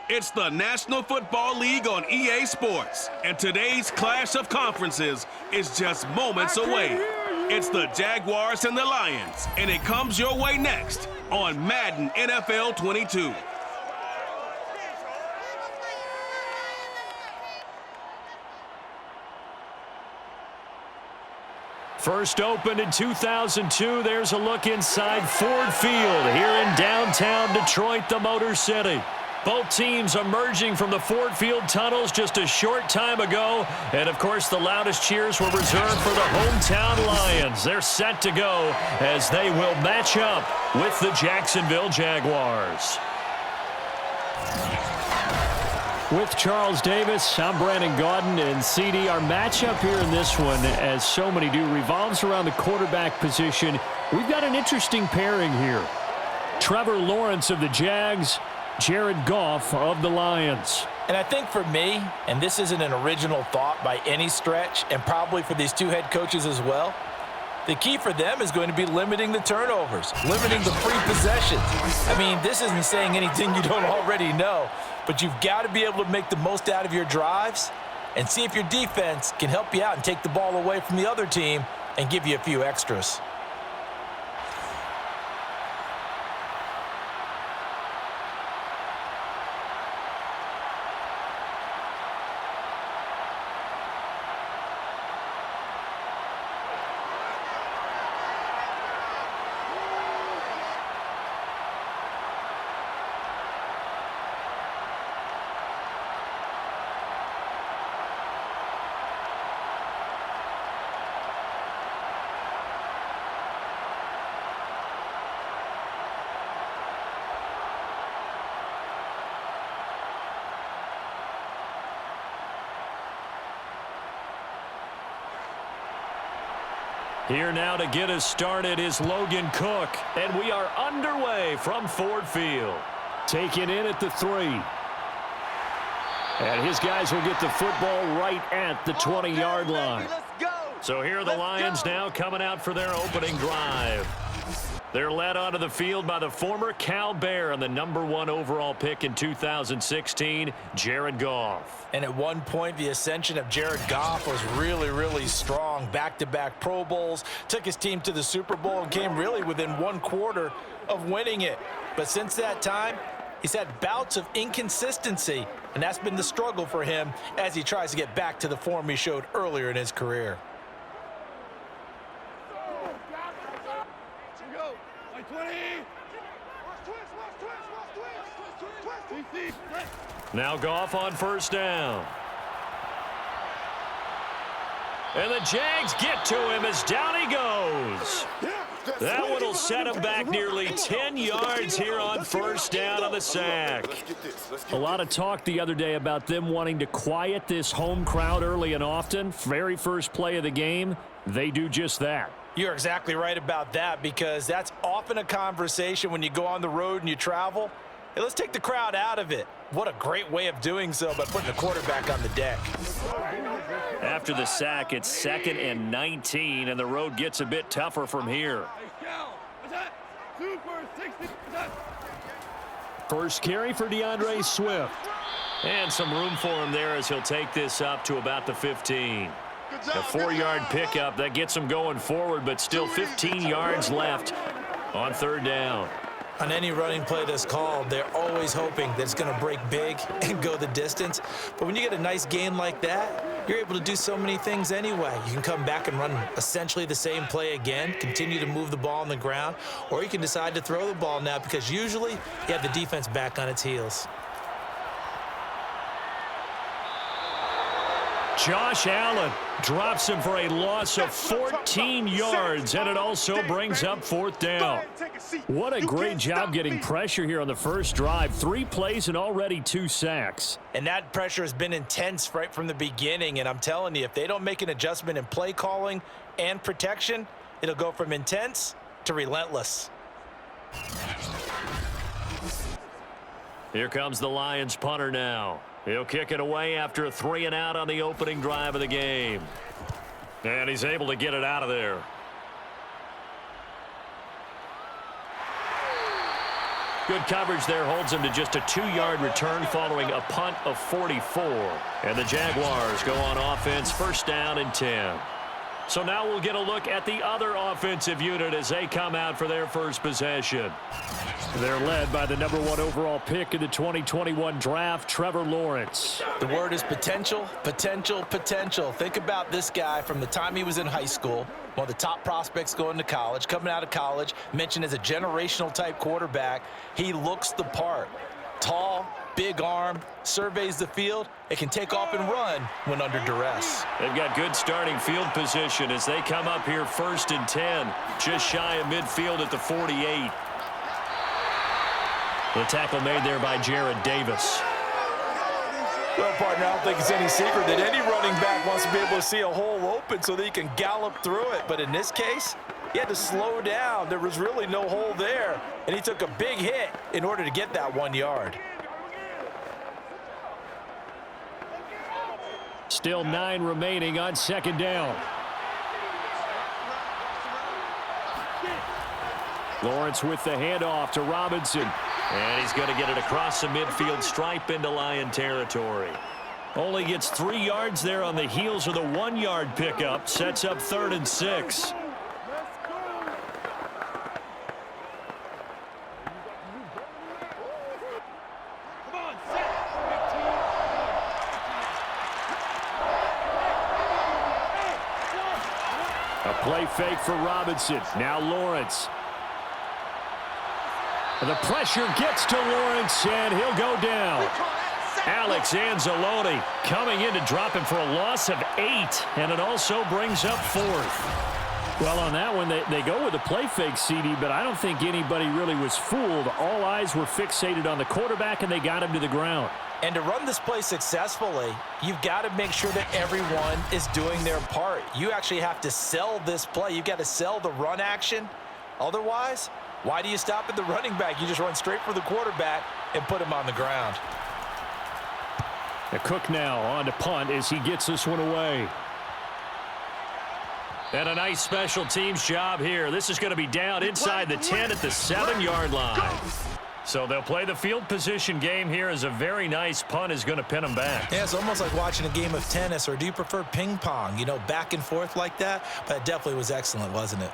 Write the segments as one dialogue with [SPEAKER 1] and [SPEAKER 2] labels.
[SPEAKER 1] It's the National Football League on EA Sports, and today's clash of conferences is just moments away. It's the Jaguars and the Lions, and it comes your way next on Madden NFL 22.
[SPEAKER 2] First opened in 2002, there's a look inside Ford Field here in downtown Detroit, the Motor City. Both teams emerging from the Ford Field tunnels just a short time ago. And, of course, the loudest cheers were reserved for the hometown Lions. They're set to go as they will match up with the Jacksonville Jaguars. With Charles Davis, I'm Brandon Gaudin, and CD, our matchup here in this one, as so many do, revolves around the quarterback position. We've got an interesting pairing here. Trevor Lawrence of the Jags, Jared Goff of the Lions.
[SPEAKER 3] And I think for me, and this isn't an original thought by any stretch, and probably for these two head coaches as well, the key for them is going to be limiting the turnovers, limiting the free possessions. I mean, this isn't saying anything you don't already know, but you've got to be able to make the most out of your drives and see if your defense can help you out and take the ball away from the other team and give you a few extras.
[SPEAKER 2] Here now to get us started is Logan Cook, and we are underway from Ford Field. Taken in at the 3. And his guys will get the football right at the 20-yard line. So here are the Lions now coming out for their opening drive. They're led onto the field by the former Cal Bear and the #1 overall pick in 2016, Jared Goff.
[SPEAKER 3] And at one point, the ascension of Jared Goff was really, really strong. Back-to-back Pro Bowls, took his team to the Super Bowl, and came really within 1 quarter of winning it. But since that time, he's had bouts of inconsistency, and that's been the struggle for him as he tries to get back to the form he showed earlier in his career.
[SPEAKER 2] Now Goff on first down. And the Jags get to him as down he goes. That one will set him back nearly 10 yards here on first down on the sack. A lot of talk the other day about them wanting to quiet this home crowd early and often. Very first play of the game, they do just that.
[SPEAKER 3] You're exactly right about that, because that's often a conversation when you go on the road and you travel. Hey, let's take the crowd out of it. What a great way of doing so by putting the quarterback on the deck.
[SPEAKER 2] After the sack, it's 2nd and 19, and the road gets a bit tougher from here. First carry for DeAndre Swift. And some room for him there as he'll take this up to about the 15. A 4-yard pickup that gets him going forward, but still 15 yards left on third down.
[SPEAKER 3] On any running play that's called, they're always hoping that it's going to break big and go the distance. But when you get a nice gain like that, you're able to do so many things anyway. You can come back and run essentially the same play again, continue to move the ball on the ground, or you can decide to throw the ball now because usually you have the defense back on its heels.
[SPEAKER 2] Josh Allen drops him for a loss of 14 yards, and it also brings up fourth down. What a great job getting pressure here on the first drive. 3 plays and already 2 sacks.
[SPEAKER 3] And that pressure has been intense right from the beginning, and I'm telling you, if they don't make an adjustment in play calling and protection, it'll go from intense to relentless.
[SPEAKER 2] Here comes the Lions punter now. He'll kick it away after a 3-and-out on the opening drive of the game. And he's able to get it out of there. Good coverage there holds him to just a 2-yard return following a punt of 44. And the Jaguars go on offense, first down and 10. So now we'll get a look at the other offensive unit as they come out for their first possession. They're led by the number 1 overall pick in the 2021 draft, Trevor Lawrence.
[SPEAKER 3] The word is potential, potential, potential. Think about this guy from the time he was in high school, one of the top prospects going to college, coming out of college, mentioned as a generational type quarterback. He looks the part. Tall, big arm, surveys the field. It can take off and run when under duress.
[SPEAKER 2] They've got good starting field position as they come up here first and 10, just shy of midfield at the 48. The tackle made there by Jared Davis.
[SPEAKER 3] Well, partner, I don't think it's any secret that any running back wants to be able to see a hole open so that he can gallop through it. But in this case, he had to slow down. There was really no hole there, and he took a big hit in order to get that 1 yard.
[SPEAKER 2] Still 9 remaining on second down. Lawrence with the handoff to Robinson. And he's going to get it across the midfield stripe into Lion territory. Only gets 3 yards there on the heels of the 1-yard pickup. Sets up 3rd and 6. A play fake for Robinson. Now Lawrence. The pressure gets to Lawrence, and he'll go down. Alex Anzalone coming in to drop him for a loss of 8, and it also brings up 4th. Well, on that one, they go with the play fake, CD, but I don't think anybody really was fooled. All eyes were fixated on the quarterback, and they got him to the ground.
[SPEAKER 3] And to run this play successfully, you've got to make sure that everyone is doing their part. You actually have to sell this play. You've got to sell the run action. Otherwise, why do you stop at the running back? You just run straight for the quarterback and put him on the ground.
[SPEAKER 2] The Cook now on to punt as he gets this one away. And a nice special teams job here. This is going to be down inside the 10 at the 7-yard line. So they'll play the field position game here as a very nice punt is going to pin them back.
[SPEAKER 3] Yeah, it's almost like watching a game of tennis, or do you prefer ping pong? You know, back and forth like that? But it definitely was excellent, wasn't it?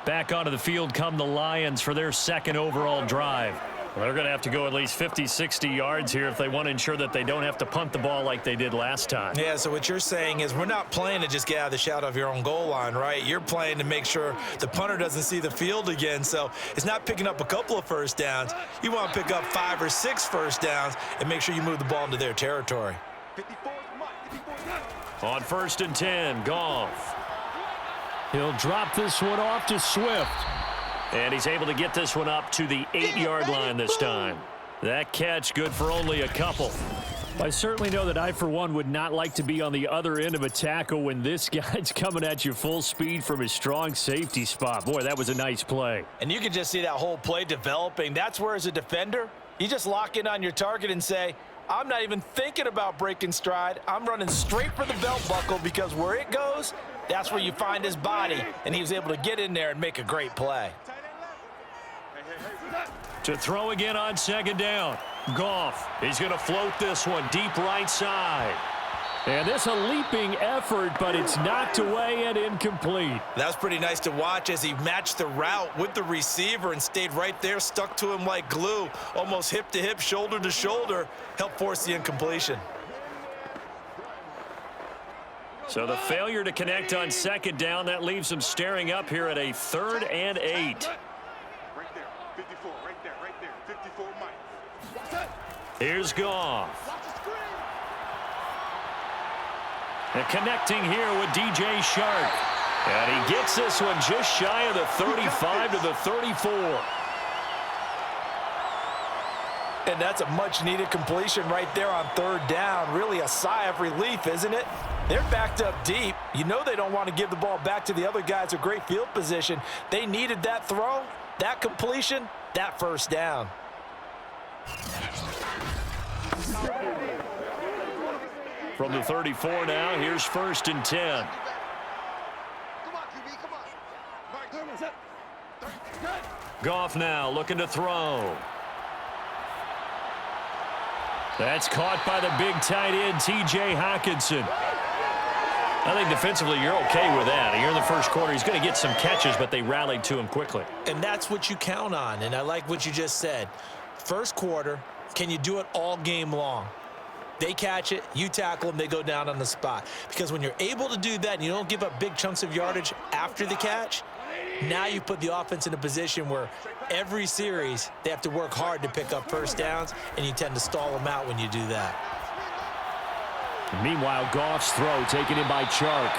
[SPEAKER 2] Back onto the field come the Lions for their 2nd overall drive. Well, they're going to have to go at least 50, 60 yards here if they want to ensure that they don't have to punt the ball like they did last time.
[SPEAKER 3] Yeah, so what you're saying is we're not playing to just get out of the shadow of your own goal line, right? You're playing to make sure the punter doesn't see the field again. So it's not picking up a couple of first downs. You want to pick up 5 or 6 first downs and make sure you move the ball into their territory.
[SPEAKER 2] On 1st and 10, Goff. He'll drop this one off to Swift. And he's able to get this one up to the 8-yard line this time. That catch good for only a couple. I certainly know that I, for one, would not like to be on the other end of a tackle when this guy's coming at you full speed from his strong safety spot. Boy, that was a nice play.
[SPEAKER 3] And you can just see that whole play developing. That's where, as a defender, you just lock in on your target and say, I'm not even thinking about breaking stride. I'm running straight for the belt buckle, because where it goes, that's where you find his body. And he was able to get in there and make a great play.
[SPEAKER 2] To throw again on 2nd down. Goff. He's going to float this one deep right side. And this a leaping effort, but it's knocked away and incomplete.
[SPEAKER 3] That was pretty nice to watch as he matched the route with the receiver and stayed right there, stuck to him like glue, almost hip to hip, shoulder to shoulder, helped force the incompletion.
[SPEAKER 2] So the failure to connect on 2nd down, that leaves him staring up here at a 3rd and 8. Here's Goff. And connecting here with DJ Shark. And he gets this one just shy of the 35 to the 34.
[SPEAKER 3] And that's a much-needed completion right there on 3rd down. Really a sigh of relief, isn't it? They're backed up deep. You know they don't want to give the ball back to the other guys with great field position. They needed that throw, that completion, that 1st down.
[SPEAKER 2] From the 34 now, here's 1st and 10. Goff now looking to throw. That's caught by the big tight end, T.J. Hockenson. I think defensively you're okay with that. Here in the first quarter, he's going to get some catches, but they rallied to him quickly.
[SPEAKER 3] And that's what you count on, and I like what you just said. First quarter, can you do it all game long? They catch it, you tackle them, they go down on the spot. Because when you're able to do that and you don't give up big chunks of yardage after the catch, now you put the offense in a position where every series they have to work hard to pick up first downs, and you tend to stall them out when you do that.
[SPEAKER 2] Meanwhile, Goff's throw taken in by Chark.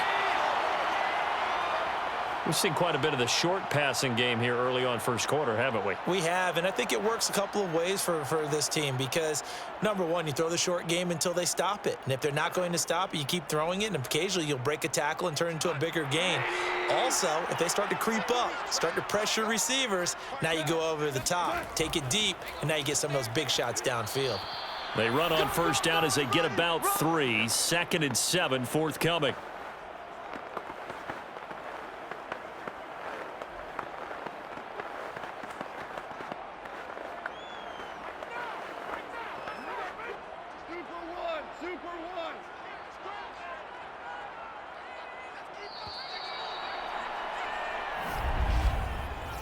[SPEAKER 2] We've seen quite a bit of the short passing game here early on first quarter, haven't we?
[SPEAKER 3] We have, and I think it works a couple of ways for this team because, number one, you throw the short game until they stop it. And if they're not going to stop it, you keep throwing it, and occasionally you'll break a tackle and turn it into a bigger gain. Also, if they start to creep up, start to pressure receivers, now you go over the top, take it deep, and now you get some of those big shots downfield.
[SPEAKER 2] They run on first down as they get about 3. 2nd and 7 forthcoming.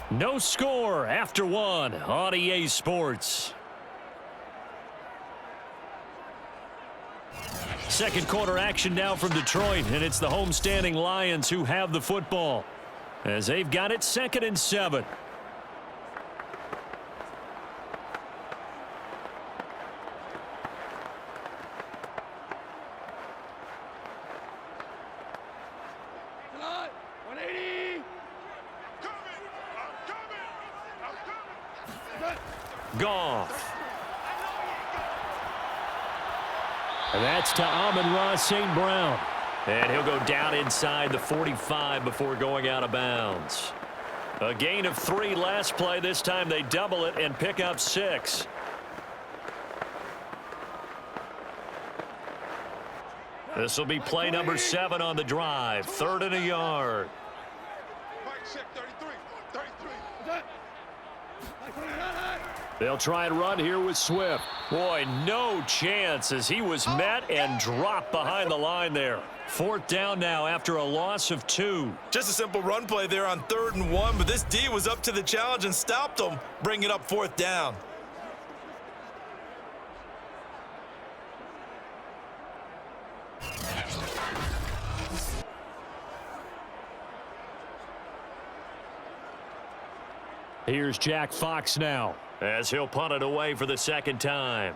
[SPEAKER 2] No score after 1 on EA Sports. Second quarter action now from Detroit, and it's the homestanding Lions who have the football as they've got it 2nd and 7. Goff. And that's to Amon-Ra St. Brown. And he'll go down inside the 45 before going out of bounds. A gain of 3 last play. This time they double it and pick up 6. This will be play number 7 on the drive. 3rd and a yard. They'll try and run here with Swift. Boy, no chance as he was met and dropped behind the line there. 4th down now after a loss of 2.
[SPEAKER 3] Just a simple run play there on 3rd and 1, but this D was up to the challenge and stopped him, bringing it up 4th down.
[SPEAKER 2] Here's Jack Fox now as he'll punt it away for the 2nd time.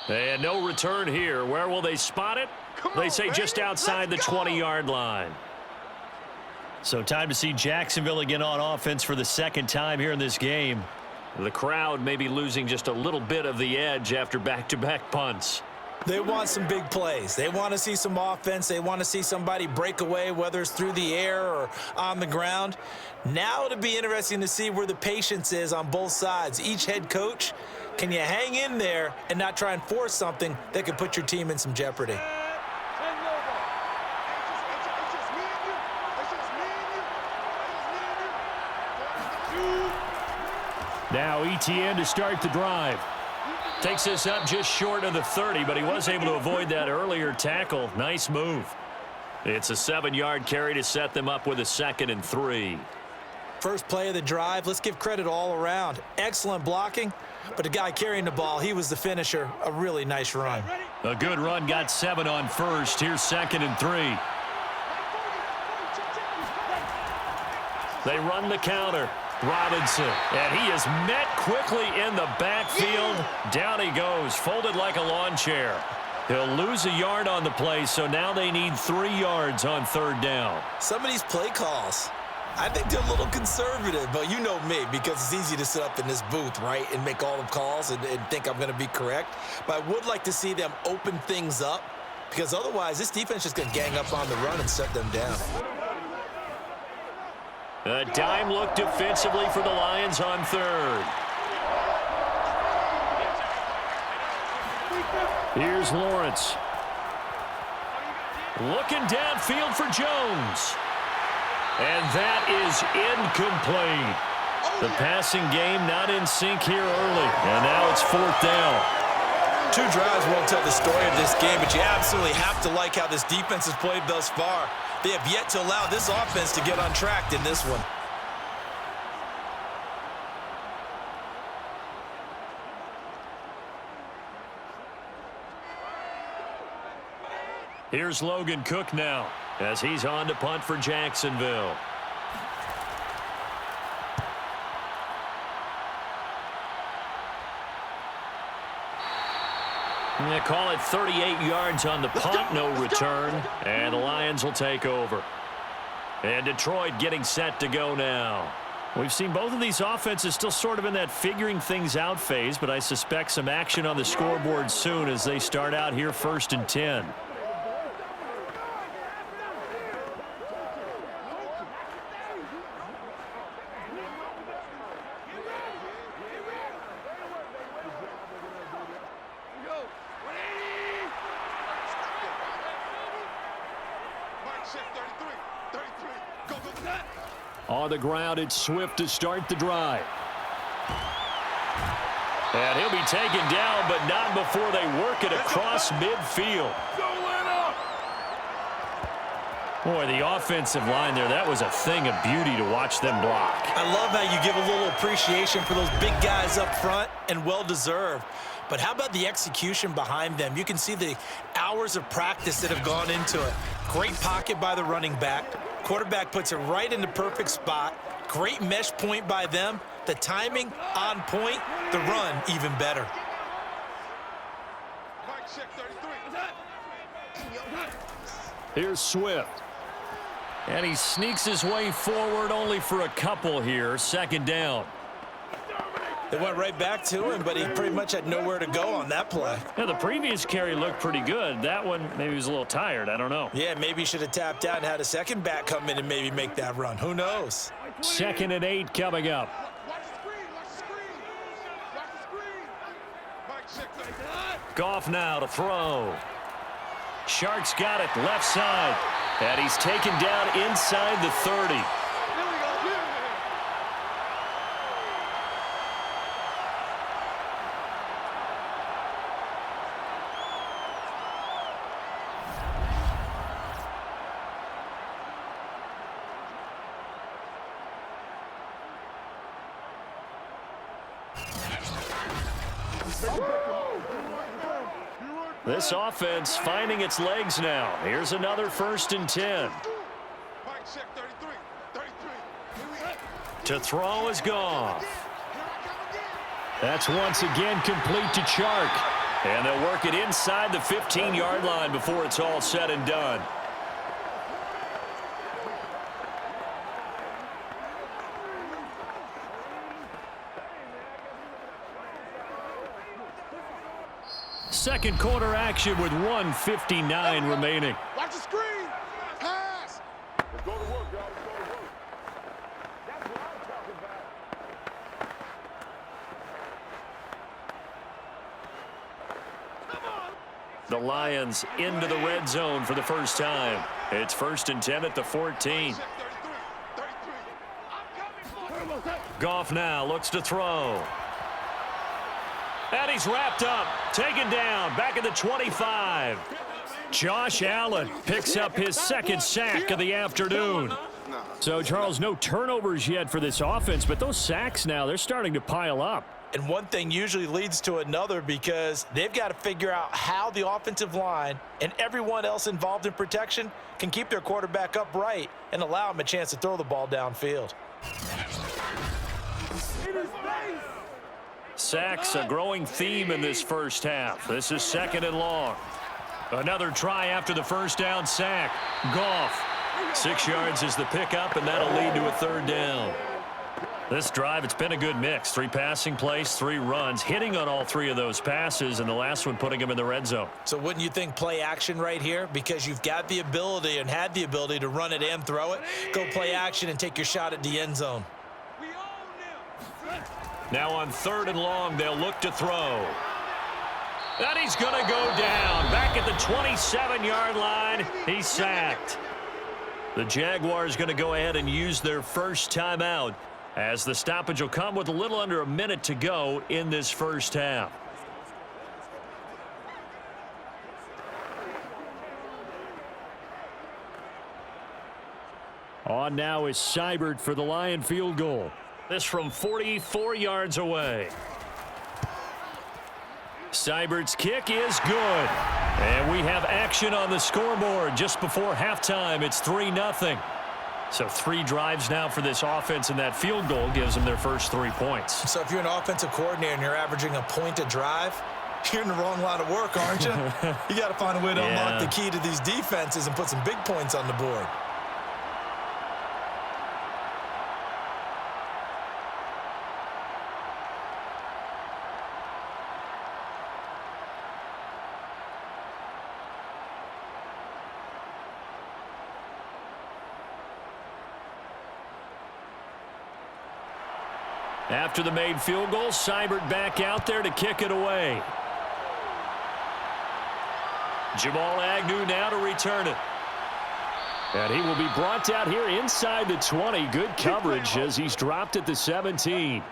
[SPEAKER 2] And no return here. Where will they spot it? They say just outside the 20-yard line. So time to see Jacksonville again on offense for the 2nd time here in this game. The crowd may be losing just a little bit of the edge after back-to-back punts.
[SPEAKER 3] They want some big plays. They want to see some offense. They want to see somebody break away, whether it's through the air or on the ground. Now it'll be interesting to see where the patience is on both sides. Each head coach, can you hang in there and not try and force something that could put your team in some jeopardy?
[SPEAKER 2] Now ETN to start the drive. Takes this up just short of the 30, but he was able to avoid that earlier tackle. Nice move. It's a 7-yard carry to set them up with a 2nd and 3.
[SPEAKER 3] First play of the drive, let's give credit all around. Excellent blocking, but the guy carrying the ball, he was the finisher. A really nice run.
[SPEAKER 2] A good run, got 7 on first. Here's 2nd and 3. They run the counter. Robinson, and he is met quickly in the backfield. Down he goes, folded like a lawn chair. He'll lose a yard on the play, so now they need 3 yards on 3rd down.
[SPEAKER 3] Some of these play calls, I think they're a little conservative, but you know me, because it's easy to sit up in this booth, right, and make all the calls and think I'm going to be correct. But I would like to see them open things up, because otherwise this defense is going to gang up on the run and shut them down.
[SPEAKER 2] A dime look defensively for the Lions on 3rd. Here's Lawrence. Looking downfield for Jones. And that is incomplete. The passing game not in sync here early, and now it's 4th down.
[SPEAKER 3] 2 drives won't tell the story of this game, but you absolutely have to like how this defense has played thus far. They have yet to allow this offense to get untracked in this one.
[SPEAKER 2] Here's Logan Cook now as he's on to punt for Jacksonville. They call it 38 yards on the punt, no return, and the Lions will take over. And Detroit getting set to go now. We've seen both of these offenses still sort of in that figuring things out phase, but I suspect some action on the scoreboard soon as they start out here 1st and 10. On the ground, it's Swift to start the drive. And he'll be taken down, but not before they work it across midfield. Boy, the offensive line there, that was a thing of beauty to watch them block.
[SPEAKER 3] I love how you give a little appreciation for those big guys up front, and well-deserved. But how about the execution behind them? You can see the hours of practice that have gone into it. Great pocket by the running back. Quarterback puts it right in the perfect spot. Great mesh point by them. The timing on point. The run even better.
[SPEAKER 2] Here's Swift. And he sneaks his way forward only for a couple here. 2nd down.
[SPEAKER 3] They went right back to him, but he pretty much had nowhere to go on that play.
[SPEAKER 2] Yeah, the previous carry looked pretty good. That one, maybe he was a little tired. I don't know.
[SPEAKER 3] Yeah, maybe he should have tapped out and had a second back come in and maybe make that run. Who knows?
[SPEAKER 2] 2nd and 8 coming up. Goff now to throw. Sharks got it left side. And he's taken down inside the 30. This offense finding its legs now. Here's another 1st and 10. To throw is Goff. That's once again complete to Chark. And they'll work it inside the 15-yard line before it's all said and done. Second quarter action with 1:59 remaining.
[SPEAKER 4] Watch the screen. Pass. Let's go to work, y'all. Let's go to work. That's what I'm talking about. Come on.
[SPEAKER 2] The Lions into the red zone for the first time. It's 1st and 10 at the 14. Goff now looks to throw. And he's wrapped up, taken down, back at the 25. Josh Allen picks up his 2nd sack of the afternoon. So, Charles, no turnovers yet for this offense, but those sacks now, they're starting to pile up.
[SPEAKER 3] And one thing usually leads to another because they've got to figure out how the offensive line and everyone else involved in protection can keep their quarterback upright and allow him a chance to throw the ball downfield.
[SPEAKER 2] Sacks, a growing theme in this first half. This is 2nd and long. Another try after the first down sack. Goff. 6 yards is the pickup, and that'll lead to a 3rd down. This drive, it's been a good mix. 3 passing plays, 3 runs, hitting on all 3 of those passes, and the last one putting him in the red zone.
[SPEAKER 3] So wouldn't you think play action right here? Because you've got the ability and had the ability to run it and throw it. Go play action and take your shot at the end zone.
[SPEAKER 2] Now on 3rd and long, they'll look to throw. And he's going to go down. Back at the 27-yard line, he's sacked. The Jaguars going to go ahead and use their first timeout as the stoppage will come with a little under a minute to go in this first half. On now is Seibert for the Lion field goal. This from 44 yards away. Seibert's kick is good. And we have action on the scoreboard just before halftime. It's 3-0. So 3 drives now for this offense, and that field goal gives them their first 3 points.
[SPEAKER 3] So if you're an offensive coordinator and you're averaging a point a drive, you're in the wrong line of work, aren't you? You got to find a way to unlock the key to these defenses and put some big points on the board.
[SPEAKER 2] After the made field goal, Seibert back out there to kick it away. Jamal Agnew now to return it. And he will be brought down here inside the 20. Good coverage as he's dropped at the 17.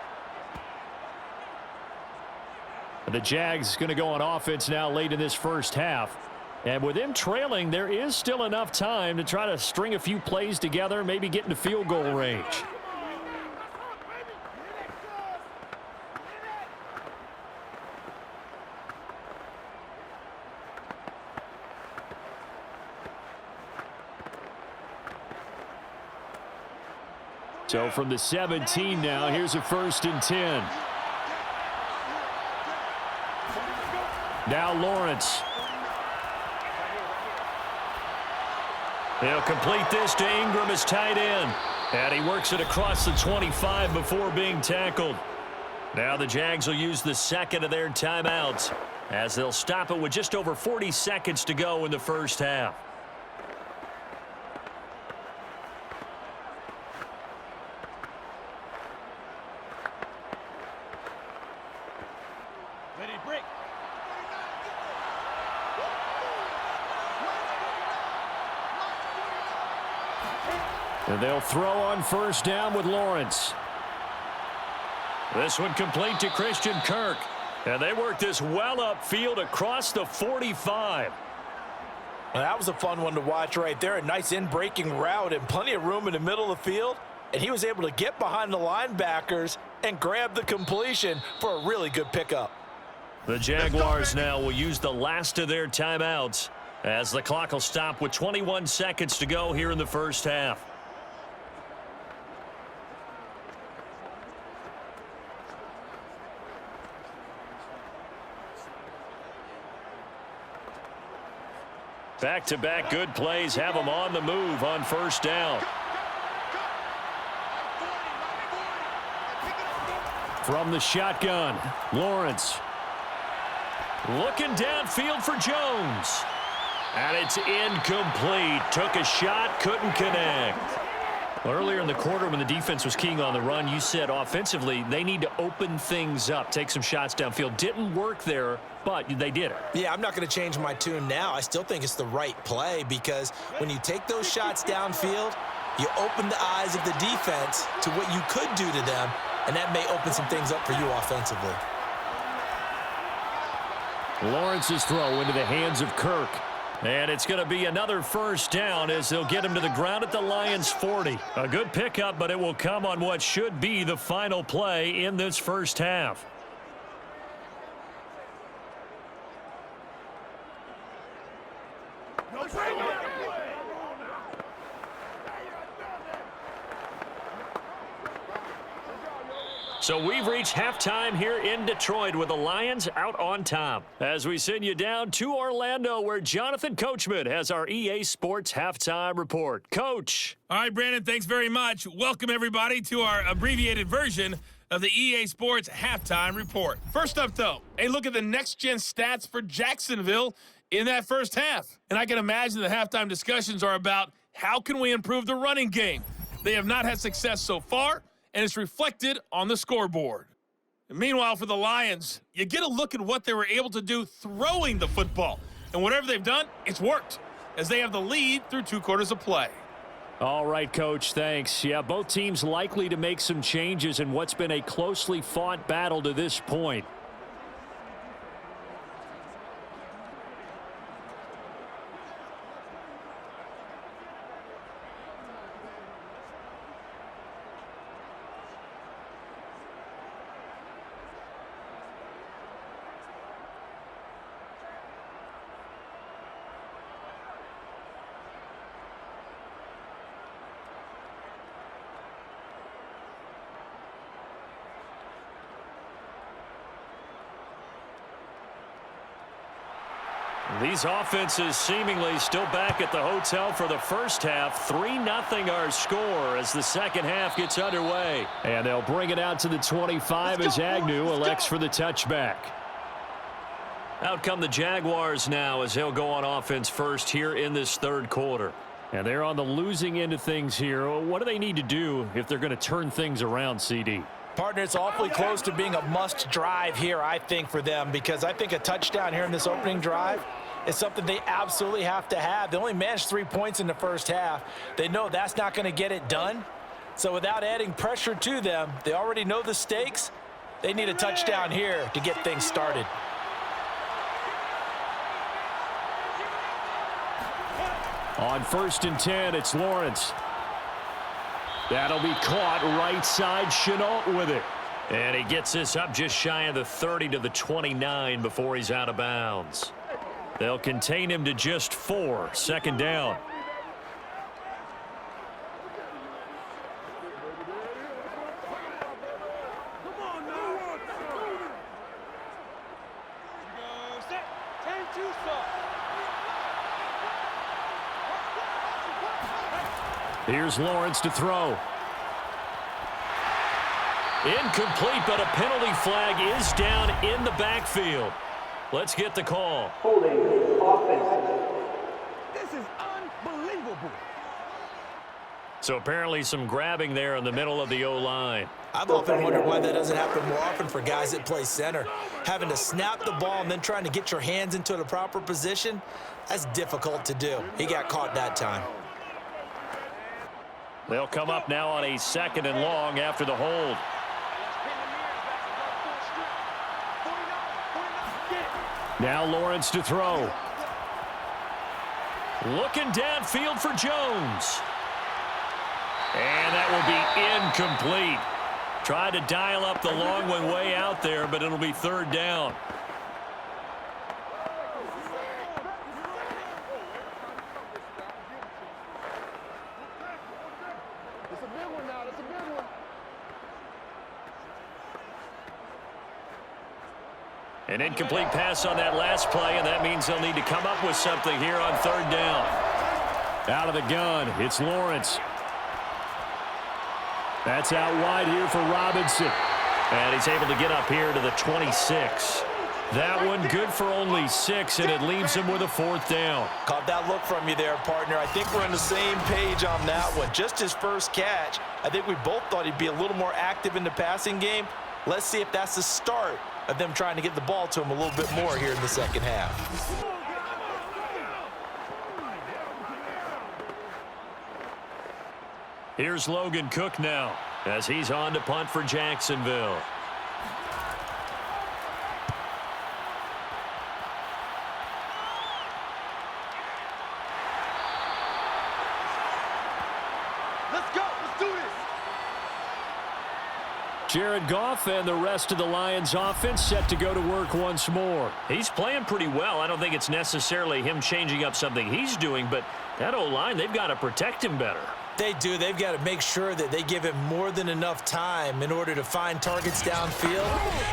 [SPEAKER 2] The Jags going to go on offense now late in this first half. And with him trailing, there is still enough time to try to string a few plays together, maybe get into field goal range. So from the 17 now, here's a 1st and 10. Now Lawrence. He'll complete this to Ingram as tight end. And he works it across the 25 before being tackled. Now the Jags will use the second of their timeouts as they'll stop it with just over 40 seconds to go in the first half. And they'll throw on 1st down with Lawrence. This one complete to Christian Kirk. And they work this well upfield across the 45.
[SPEAKER 3] Well, that was a fun one to watch right there. A nice in-breaking route and plenty of room in the middle of the field. And he was able to get behind the linebackers and grab the completion for a really good pickup.
[SPEAKER 2] The Jaguars now will use the last of their timeouts as the clock will stop with 21 seconds to go here in the first half. Back-to-back good plays have them on the move on 1st down. From the shotgun, Lawrence. Looking downfield for Jones. And it's incomplete. Took a shot, couldn't connect. Earlier in the quarter when the defense was keying on the run, you said offensively they need to open things up, take some shots downfield. Didn't work there, but they did it.
[SPEAKER 3] Yeah, I'm not going to change my tune now. I still think it's the right play because when you take those shots downfield, you open the eyes of the defense to what you could do to them, and that may open some things up for you offensively.
[SPEAKER 2] Lawrence's throw into the hands of Kirk. And it's going to be another 1st down as they'll get him to the ground at the Lions' 40. A good pickup, but it will come on what should be the final play in this first half. So we've reached halftime here in Detroit with the Lions out on top. As we send you down to Orlando where Jonathan Coachman has our EA Sports Halftime Report. Coach.
[SPEAKER 5] All right, Brandon, thanks very much. Welcome, everybody, to our abbreviated version of the EA Sports Halftime Report. First up, though, a look at the next-gen stats for Jacksonville in that first half. And I can imagine the halftime discussions are about how can we improve the running game. They have not had success so far, and it's reflected on the scoreboard. And meanwhile, for the Lions, you get a look at what they were able to do throwing the football. And whatever they've done, it's worked, as they have the lead through 2 quarters of play.
[SPEAKER 2] All right, Coach, thanks. Yeah, both teams likely to make some changes in what's been a closely fought battle to this point. These offenses seemingly still back at the hotel for the first half. 3-0 our score as the second half gets underway. And they'll bring it out to the 25 as Agnew elects for the touchback. Out come the Jaguars now as they'll go on offense first here in this third quarter. And they're on the losing end of things here. What do they need to do if they're going to turn things around, CD?
[SPEAKER 3] Partner, it's awfully close to being a must drive here, I think, for them, because I think a touchdown here in this opening drive is something they absolutely have to have. They only managed 3 points in the first half. They know that's not going to get it done. So without adding pressure to them, they already know the stakes. They need a touchdown here to get things started.
[SPEAKER 2] On 1st and 10, it's Lawrence. That'll be caught right side. Chenault with it. And he gets this up just shy of the 30 to the 29 before he's out of bounds. They'll contain him to just 4. Second down. Here's Lawrence to throw. Incomplete, but a penalty flag is down in the backfield. Let's get the call.
[SPEAKER 6] Holding offense. This is unbelievable.
[SPEAKER 2] So apparently some grabbing there in the middle of the O-line.
[SPEAKER 3] I've often wondered why that doesn't happen more often for guys that play center. Having to snap the ball and then trying to get your hands into the proper position, that's difficult to do. He got caught that time.
[SPEAKER 2] They'll come up now on a 2nd and long after the hold. Now Lawrence to throw. Looking downfield for Jones. And that will be incomplete. Tried to dial up the long one way out there, but it'll be 3rd down. An incomplete pass on that last play, and that means they'll need to come up with something here on 3rd down. Out of the gun, it's Lawrence. That's out wide here for Robinson. And he's able to get up here to the 26. That one good for only 6, and it leaves him with a 4th down.
[SPEAKER 3] Caught that look from you there, partner. I think we're on the same page on that one. Just his first catch, I think we both thought he'd be a little more active in the passing game. Let's see if that's the start of them trying to get the ball to him a little bit more here in the second half.
[SPEAKER 2] Here's Logan Cook now as he's on to punt for Jacksonville.
[SPEAKER 4] Let's go. Let's do this.
[SPEAKER 2] Jared Goff and the rest of the Lions offense set to go to work once more. He's playing pretty well. I don't think it's necessarily him changing up something he's doing, but that O-line, they've got to protect him better.
[SPEAKER 3] They do. They've got to make sure that they give him more than enough time in order to find targets downfield.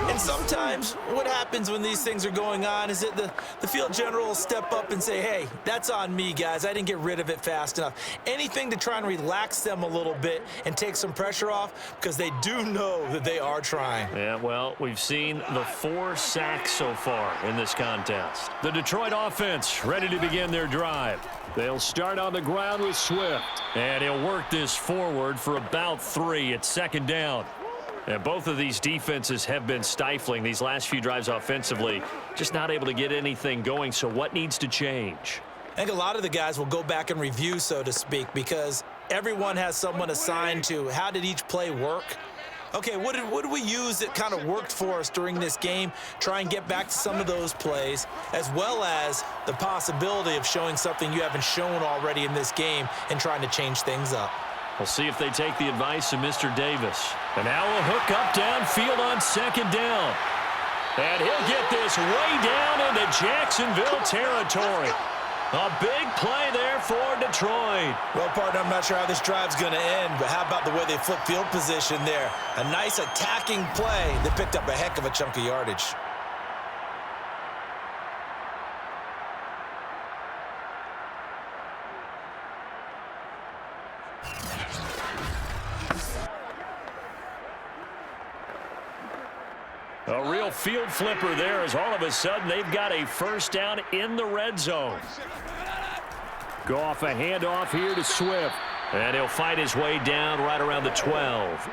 [SPEAKER 3] And sometimes what happens when these things are going on is that the field general will step up and say, hey, that's on me, guys. I didn't get rid of it fast enough. Anything to try and relax them a little bit and take some pressure off because they do know that they are trying.
[SPEAKER 2] Yeah, well, we've seen the 4 sacks so far in this contest. The Detroit offense ready to begin their drive. They'll start on the ground with Swift. And he'll work this forward for about 3 at 2nd down. And both of these defenses have been stifling these last few drives offensively. Just not able to get anything going. So what needs to change?
[SPEAKER 3] I think a lot of the guys will go back and review, so to speak, because Everyone has someone assigned to how did each play work. Okay, what did we use that kind of worked for us during this game? Try and get back to some of those plays, as well as the possibility of showing something you haven't shown already in this game and trying to change things up.
[SPEAKER 2] We'll see if they take the advice of Mr. Davis. And now a hook up downfield on second down. And he'll get this way down into Jacksonville territory. A big play there for Detroit.
[SPEAKER 3] Well, partner, I'm not sure how this drive's going to end, but how about the way they flip field position there? A nice attacking play that picked up a heck of a chunk of yardage.
[SPEAKER 2] A real field flipper there as all of a sudden they've got a first down in the red zone. Goff a handoff here to Swift. And he'll fight his way down right around the 12.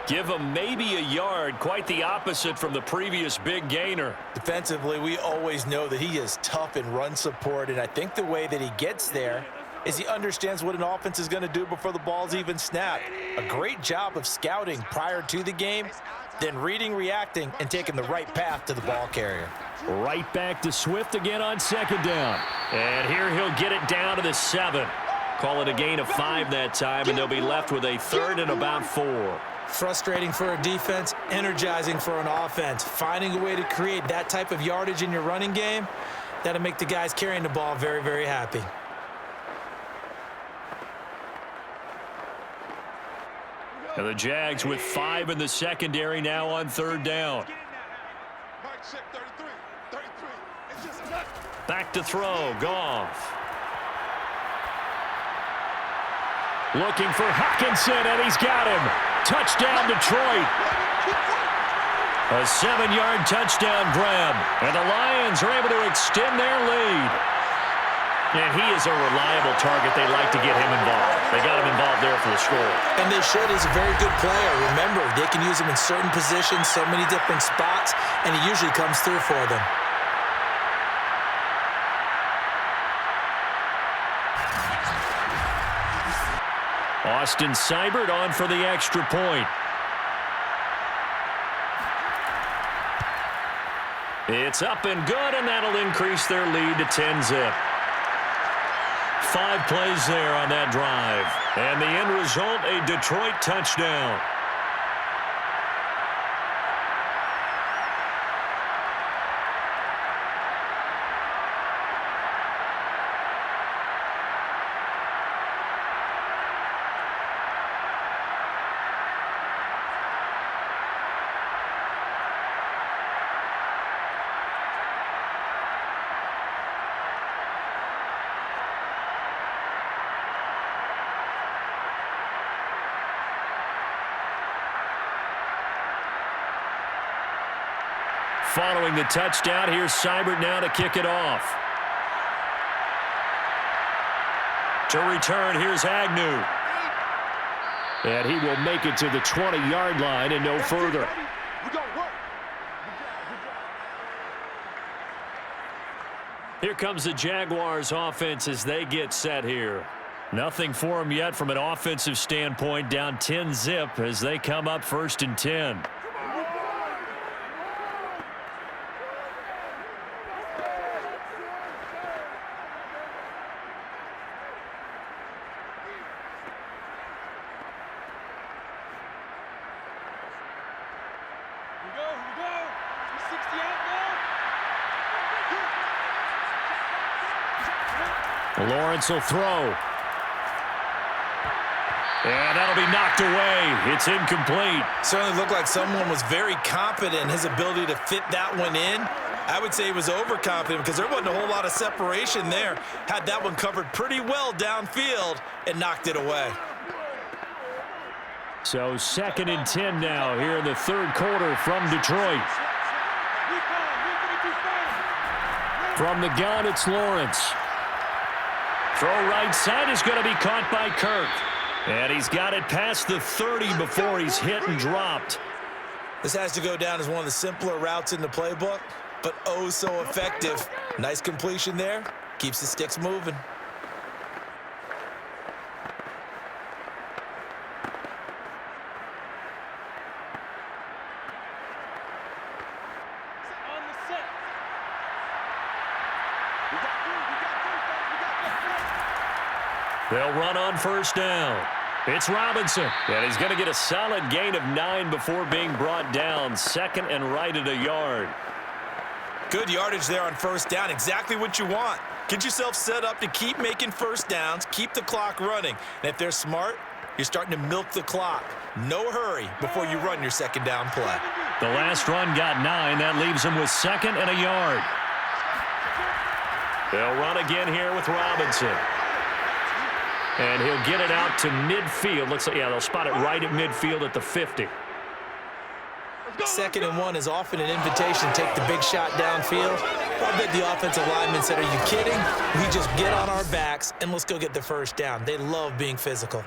[SPEAKER 2] Give him maybe a yard, quite the opposite from the previous big gainer.
[SPEAKER 3] Defensively, we always know that he is tough in run support, and I think the way that he gets there is he understands what an offense is going to do before the ball's even snapped. A great job of scouting prior to the game, then reading, reacting, and taking the right path to the ball carrier.
[SPEAKER 2] Right back to Swift again on second down. And here he'll get it down to the 7. Call it a gain of 5 that time, and they'll be left with a 3rd and about 4.
[SPEAKER 3] Frustrating for a defense, energizing for an offense. Finding a way to create that type of yardage in your running game, that'll make the guys carrying the ball very, very happy.
[SPEAKER 2] And the Jags with 5 in the secondary now on 3rd down. Back to throw, Goff. Looking for Hockenson, and he's got him. Touchdown, Detroit. A 7-yard touchdown grab. And the Lions are able to extend their lead. And he is a reliable target. They like to get him involved. They got him involved there for the score.
[SPEAKER 3] And they should. He's a very good player. Remember, they can use him in certain positions, so many different spots, and he usually comes through for them.
[SPEAKER 2] Austin Seibert on for the extra point. It's up and good, and that'll increase their lead to 10-zip. 5 plays there on that drive. And the end result, a Detroit touchdown. Following the touchdown, here's Seibert now to kick it off. To return, here's Agnew. And he will make it to the 20-yard line and no further. Here comes the Jaguars offense as they get set here. Nothing for them yet from an offensive standpoint, down 10-zip as they come up 1st and 10. Lawrence will throw. And that'll be knocked away. It's incomplete.
[SPEAKER 3] Certainly looked like someone was very confident in his ability to fit that one in. I would say he was overconfident because there wasn't a whole lot of separation there. Had that one covered pretty well downfield and knocked it away.
[SPEAKER 2] So 2nd and 10 now here in the 3rd quarter from Detroit. From the gun, it's Lawrence. Throw right side is going to be caught by Kirk. And he's got it past the 30 before he's hit and dropped.
[SPEAKER 3] This has to go down as one of the simpler routes in the playbook, but oh so effective. Nice completion there. Keeps the sticks moving.
[SPEAKER 2] They'll run on first down. It's Robinson, and he's going to get a solid gain of 9 before being brought down. Second and right at a yard.
[SPEAKER 3] Good yardage there on first down. Exactly what you want. Get yourself set up to keep making first downs, keep the clock running. And if they're smart, you're starting to milk the clock. No hurry before you run your second down play.
[SPEAKER 2] The last run got 9. That leaves him with second and a yard. They'll run again here with Robinson. And he'll get it out to midfield. Looks like, yeah, they'll spot it right at midfield at the 50.
[SPEAKER 3] Second and 1 is often an invitation to take the big shot downfield. I bet the offensive lineman said, are you kidding? We just get on our backs and let's go get the first down. They love being physical.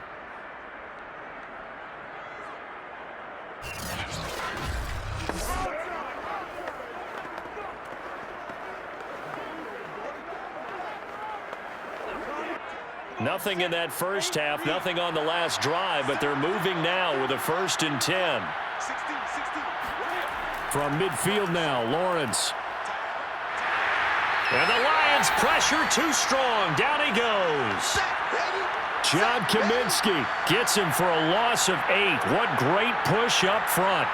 [SPEAKER 2] Nothing in that first half, nothing on the last drive, but they're moving now with a 1st and 10. From midfield now, Lawrence. And the Lions pressure too strong. Down he goes. John Kaminsky gets him for a loss of 8. What great push up front.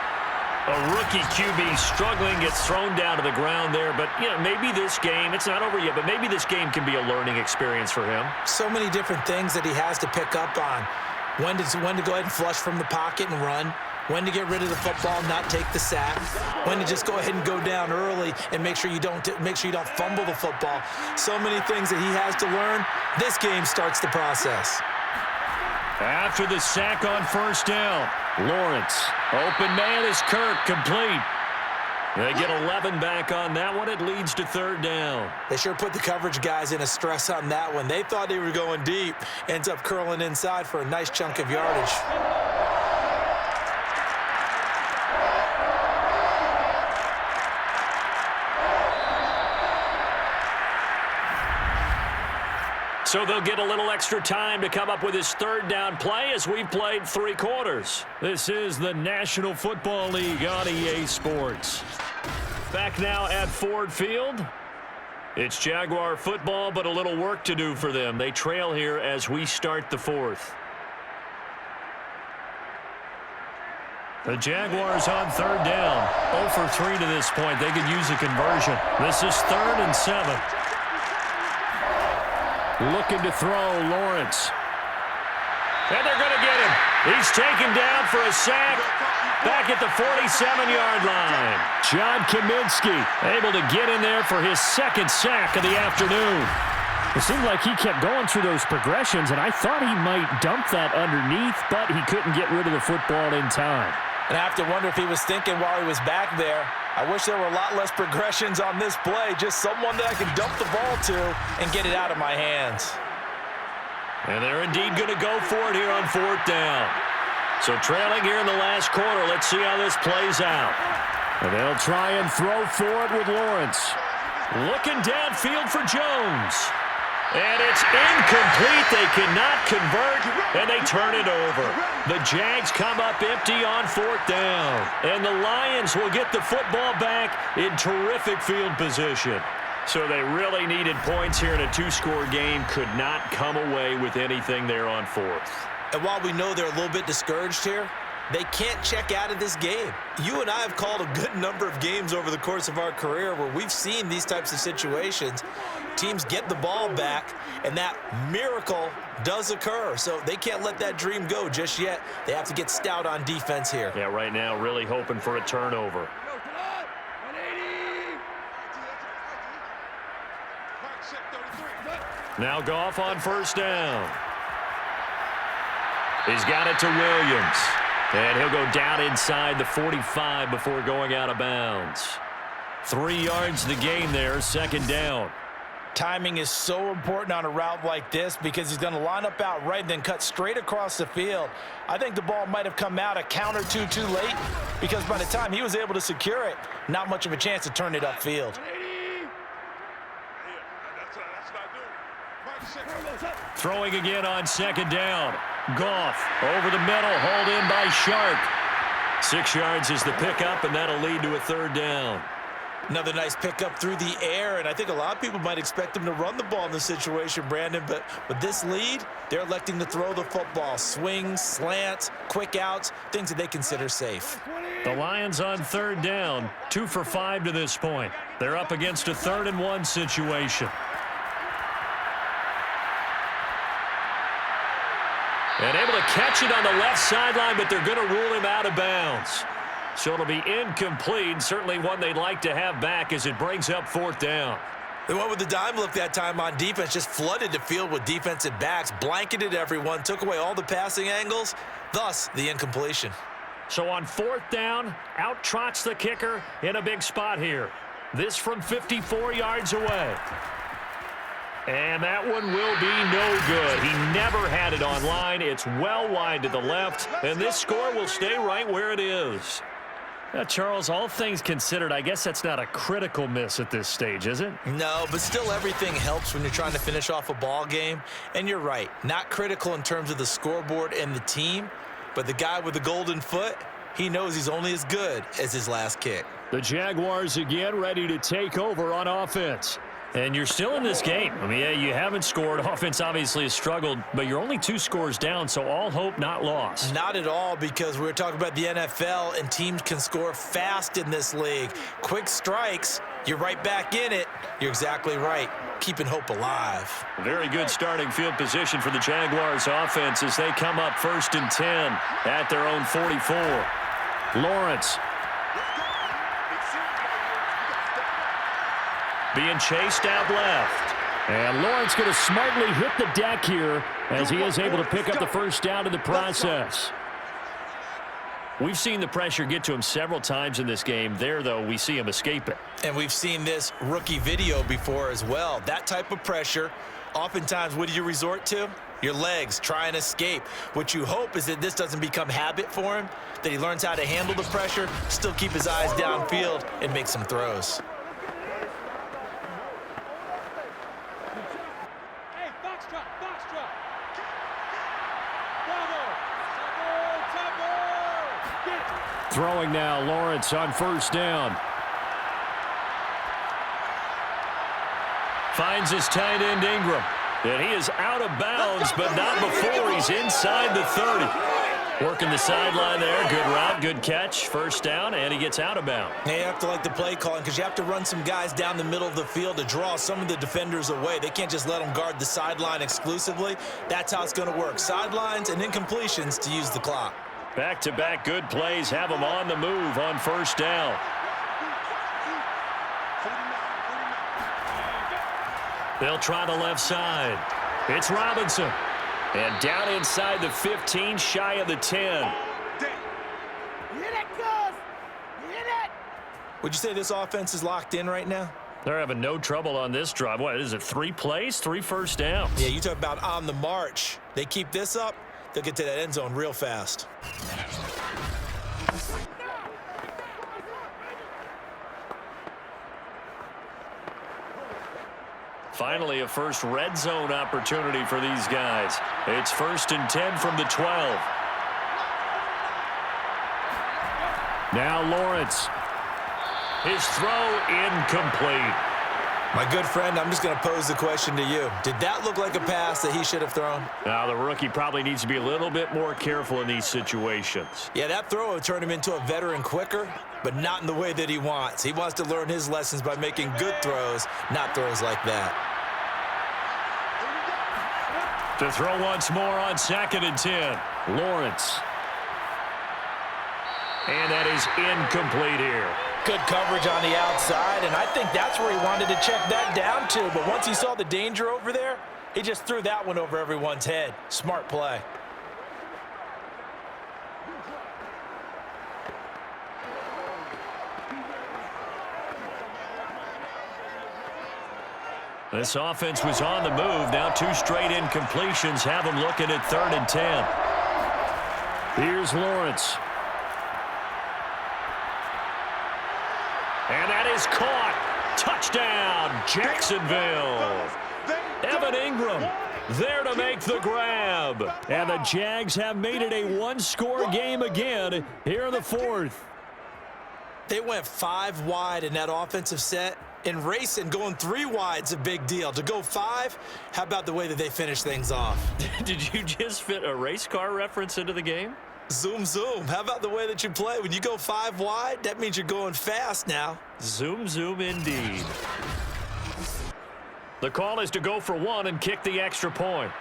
[SPEAKER 2] A rookie QB struggling, gets thrown down to the ground there. But, you know, maybe this game, it's not over yet, but maybe this game can be a learning experience for him.
[SPEAKER 3] So many different things that he has to pick up on. When to go ahead and flush from the pocket and run. When to get rid of the football, not take the sack. When to just go ahead and go down early and make sure you don't fumble the football. So many things that he has to learn. This game starts the process.
[SPEAKER 2] After the sack on first down, Lawrence. Open man is Kirk, complete. They get 11 back on that one. It leads to 3rd down.
[SPEAKER 3] They sure put the coverage guys in a stress on that one. They thought they were going deep. Ends up curling inside for a nice chunk of yardage.
[SPEAKER 2] So they'll get a little extra time to come up with his 3rd down play as we've played 3 quarters. This is the National Football League on EA Sports. Back now at Ford Field. It's Jaguar football, but a little work to do for them. They trail here as we start the 4th. The Jaguars on 3rd down. 0 for 3 to this point. They could use a conversion. This is 3rd and 7. Looking to throw, Lawrence. And they're going to get him. He's taken down for a sack back at the 47-yard line. John Kaminsky able to get in there for his 2nd sack of the afternoon.
[SPEAKER 7] It seemed like he kept going through those progressions, and I thought he might dump that underneath, but he couldn't get rid of the football in time.
[SPEAKER 3] And I have to wonder if he was thinking while he was back there, I wish there were a lot less progressions on this play, just someone that I can dump the ball to and get it out of my hands.
[SPEAKER 2] And they're indeed going to go for it here on 4th down. So trailing here in the last quarter, let's see how this plays out.
[SPEAKER 7] And they'll try and throw for it with Lawrence.
[SPEAKER 2] Looking downfield for Jones. And it's incomplete. They cannot convert, and they turn it over. The Jags come up empty on 4th down. And the Lions will get the football back in terrific field position. So they really needed points here in a 2-score game. Could not come away with anything there on 4th.
[SPEAKER 3] And while we know they're a little bit discouraged here, they can't check out of this game. You and I have called a good number of games over the course of our career where we've seen these types of situations. Teams get the ball back, and that miracle does occur. So they can't let that dream go just yet. They have to get stout on defense here.
[SPEAKER 2] Yeah, right now really hoping for a turnover. Now Goff on first down. He's got it to Williams. And he'll go down inside the 45 before going out of bounds. 3 yards the gain there, 2nd down.
[SPEAKER 3] Timing is so important on a route like this because he's going to line up out right and then cut straight across the field. I think the ball might have come out a count or two too late because by the time he was able to secure it, not much of a chance to turn it upfield.
[SPEAKER 2] Throwing again on 2nd down. Goff over the middle, hauled in by Shark. 6 yards is the pickup, and that'll lead to a 3rd down.
[SPEAKER 3] Another nice pickup through the air, and I think a lot of people might expect him to run the ball in this situation, Brandon, but with this lead, they're electing to throw the football. Swings, slants, quick outs, things that they consider safe.
[SPEAKER 2] The Lions on third down, 2 for 5 to this point. They're up against a 3rd and 1 situation. And able to catch it on the left sideline, but they're going to rule him out of bounds. So it'll be incomplete, certainly one they'd like to have back as it brings up 4th down.
[SPEAKER 3] They went with the dime look that time on defense, just flooded the field with defensive backs, blanketed everyone, took away all the passing angles, thus the incompletion.
[SPEAKER 2] So on 4th down, out trots the kicker in a big spot here. This from 54 yards away. And that one will be no good. He never had it on line. It's well wide to the left, and this score will stay right where it is. Charles, all things considered, I guess that's not a critical miss at this stage, is it?
[SPEAKER 3] No, but still everything helps when you're trying to finish off a ball game. And you're right, not critical in terms of the scoreboard and the team, but the guy with the golden foot, he knows he's only as good as his last kick.
[SPEAKER 2] The Jaguars again ready to take over on offense. And you're still in this game. I mean, yeah, you haven't scored. Offense obviously has struggled, but you're only 2 scores down, so all hope not lost.
[SPEAKER 3] Not at all, because we're talking about the NFL, and teams can score fast in this league. Quick strikes, you're right back in it. You're exactly right. Keeping hope alive.
[SPEAKER 2] Very good starting field position for the Jaguars offense as they come up 1st and 10 at their own 44. Lawrence. Being chased out left. And Lawrence going to smartly hit the deck here as he is able to pick up the 1st down in the process. We've seen the pressure get to him several times in this game. There, though, we see him escape it.
[SPEAKER 3] And we've seen this rookie video before as well. That type of pressure, oftentimes, what do you resort to? Your legs, try and escape. What you hope is that this doesn't become habit for him, that he learns how to handle the pressure, still keep his eyes downfield, and make some throws.
[SPEAKER 2] Throwing now, Lawrence on 1st down. Finds his tight end, Ingram. And he is out of bounds, but not before he's inside the 30. Working the sideline there. Good route, good catch. 1st down, and he gets out of bounds.
[SPEAKER 3] Now you have to like the play calling because you have to run some guys down the middle of the field to draw some of the defenders away. They can't just let them guard the sideline exclusively. That's how it's going to work. Sidelines and incompletions to use the clock.
[SPEAKER 2] Back-to-back good plays have him on the move on 1st down. They'll try the left side. It's Robinson. And down inside the 15, shy of the 10.
[SPEAKER 3] Would you say this offense is locked in right now?
[SPEAKER 2] They're having no trouble on this drive. What is it, 3 plays, 3 first downs?
[SPEAKER 3] Yeah, you talk about on the march. They keep this up, they'll get to that end zone real fast.
[SPEAKER 2] Finally, a first red zone opportunity for these guys. It's 1st and 10 from the 12. Now Lawrence. His throw incomplete.
[SPEAKER 3] My good friend, I'm just going to pose the question to you. Did that look like a pass that he should have thrown?
[SPEAKER 2] Now, the rookie probably needs to be a little bit more careful in these situations.
[SPEAKER 3] Yeah, that throw would turn him into a veteran quicker, but not in the way that he wants. He wants to learn his lessons by making good throws, not throws like that.
[SPEAKER 2] To throw once more on 2nd and 10. Lawrence. And that is incomplete here.
[SPEAKER 3] Good coverage on the outside, and I think that's where he wanted to check that down to. But once he saw the danger over there, he just threw that one over everyone's head. Smart play.
[SPEAKER 2] This offense was on the move. Now 2 straight incompletions have them looking at 3rd and 10. Here's Lawrence. And that is caught. Touchdown, Jacksonville. Evan Ingram there to make the grab. And the Jags have made it a 1-score game again here in the 4th.
[SPEAKER 3] They went 5 wide in that offensive set. In racing, going 3 wide's a big deal. To go 5, how about the way that they finish things off?
[SPEAKER 2] Did you just fit a race car reference into the game?
[SPEAKER 3] Zoom, zoom. How about the way that you play? When you go 5 wide, that means you're going fast now.
[SPEAKER 2] Zoom, zoom indeed. The call is to go for 1 and kick the extra point.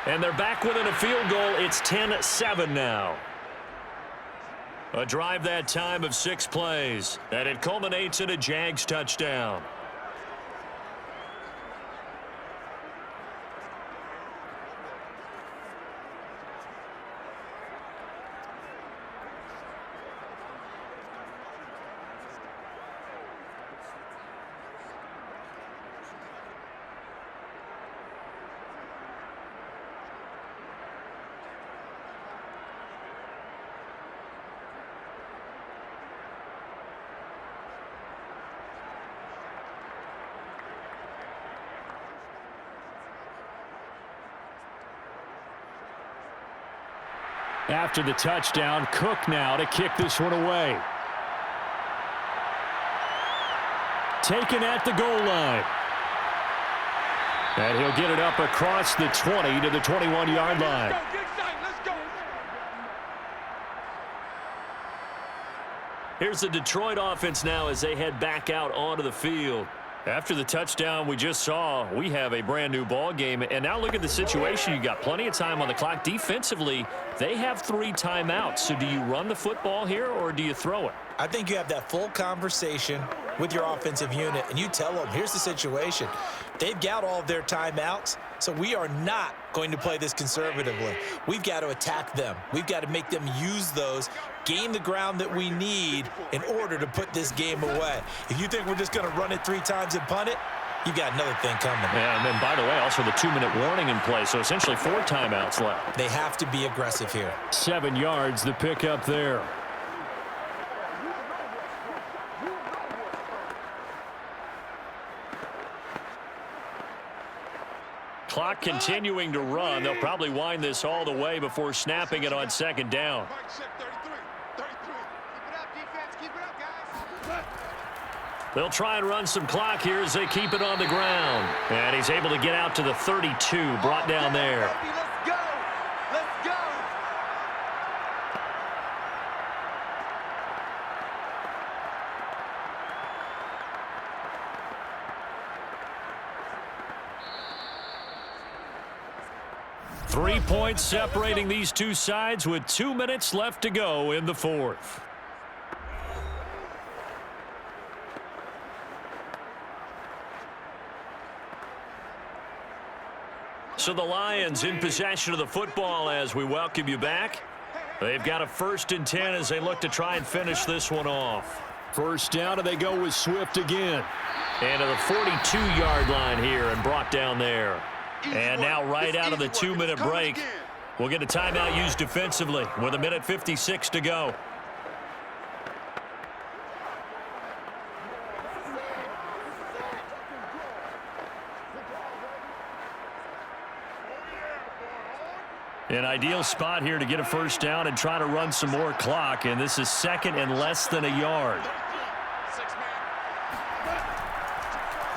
[SPEAKER 2] And they're back within a field goal. It's 10-7 now. A drive that time of 6 plays, and it culminates in a Jags touchdown.
[SPEAKER 7] After the touchdown, Cook now to kick this one away. Taken at the goal line. And he'll get it up across the 20 to the 21-yard line.
[SPEAKER 2] Here's the Detroit offense now as they head back out onto the field. After the touchdown we just saw, we have a brand new ball game. And now look at the situation. You got plenty of time on the clock. Defensively, they have 3 timeouts. So do you run the football here or do you throw it?
[SPEAKER 3] I think you have that full conversation with your offensive unit, and you tell them, here's the situation. They've got all of their timeouts, so we are not going to play this conservatively. We've got to attack them. We've got to make them use those, gain the ground that we need in order to put this game away. If you think we're just going to run it 3 times and punt it, you've got another thing coming.
[SPEAKER 2] Yeah, and then, by the way, also the 2-minute warning in play, so essentially 4 timeouts left.
[SPEAKER 3] They have to be aggressive here.
[SPEAKER 7] 7 yards, the pickup there.
[SPEAKER 2] Clock continuing to run. They'll probably wind this all the way before snapping it on 2nd down. They'll try and run some clock here as they keep it on the ground. And he's able to get out to the 32, brought down there.
[SPEAKER 6] Let's go! Let's go!
[SPEAKER 2] 3 points separating these two sides with 2 minutes left to go in the 4th. So the Lions in possession of the football as we welcome you back. They've got a 1st and 10 as they look to try and finish this one off.
[SPEAKER 7] 1st down, and they go with Swift again.
[SPEAKER 2] And to the 42-yard line here and brought down there. And now right out of the 2-minute break, we'll get a timeout used defensively with 1:56 to go. An ideal spot here to get a 1st down and try to run some more clock, and this is 2nd and less than a yard.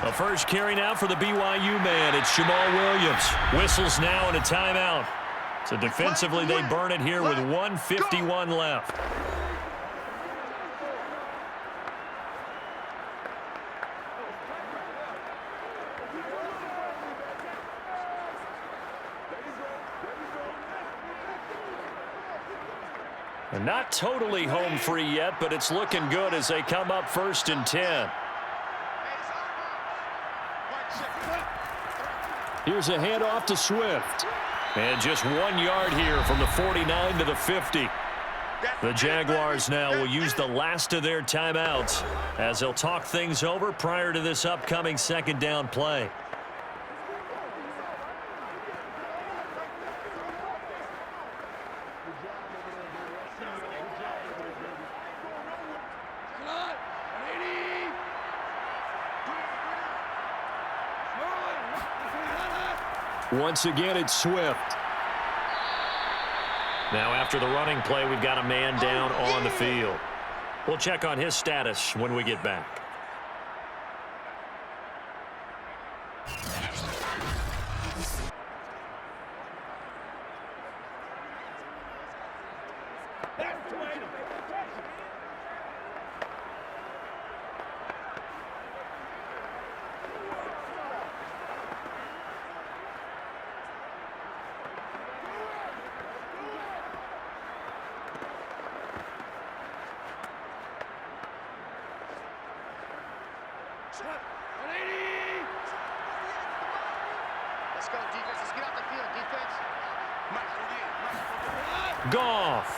[SPEAKER 2] A 1st carry now for the BYU man. It's Jamal Williams. Whistles now and a timeout. So defensively they burn it here with 1:51 left. And not totally home free yet, but it's looking good as they come up 1st and 10.
[SPEAKER 7] Here's a handoff to Swift.
[SPEAKER 2] And just 1 yard here from the 49 to the 50. The Jaguars now will use the last of their timeouts as they'll talk things over prior to this upcoming 2nd down play.
[SPEAKER 7] Once again, it's Swift.
[SPEAKER 2] Now after the running play, we've got a man down on the field. We'll check on his status when we get back.
[SPEAKER 6] Let's go, defense. Let's get out the field, defense.
[SPEAKER 2] Goff.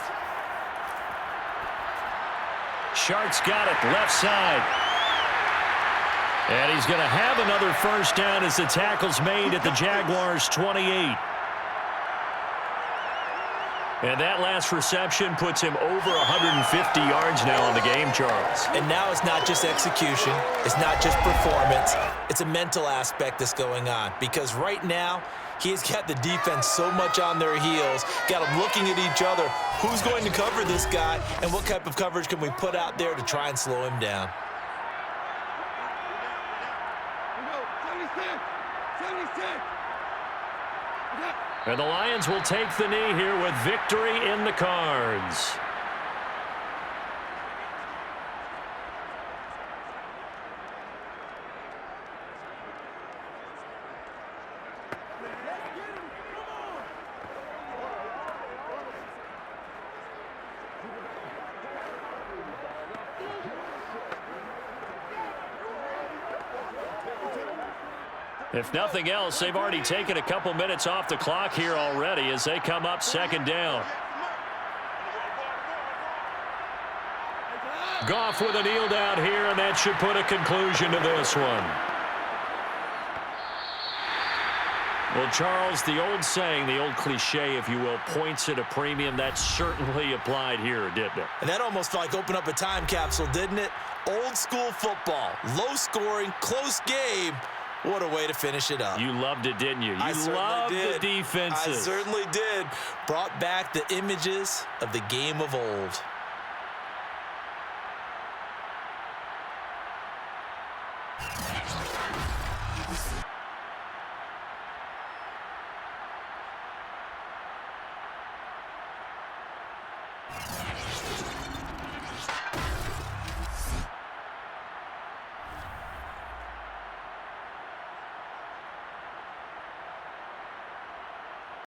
[SPEAKER 2] Shark's got it, left side. And he's going to have another first down as the tackle's made at the Jaguars' 28. And that last reception puts him over 150 yards now in the game, Charles.
[SPEAKER 3] And now it's not just execution. It's not just performance. It's a mental aspect that's going on. Because right now, he's got the defense so much on their heels, got them looking at each other. Who's going to cover this guy, and what type of coverage can we put out there to try and slow him down?
[SPEAKER 2] And the Lions will take the knee here with victory in the cards. If nothing else, they've already taken a couple minutes off the clock here already as they come up second down. Goff with a kneel down here, and that should put a conclusion to this one. Well, Charles, the old saying, the old cliche, if you will, points at a premium. That certainly applied here, didn't it?
[SPEAKER 3] And that almost felt like opened up a time capsule, didn't it? Old school football, low scoring, close game. What a way to finish it up.
[SPEAKER 2] You loved it, didn't you? You loved the defenses.
[SPEAKER 3] I certainly did. Brought back the images of the game of old.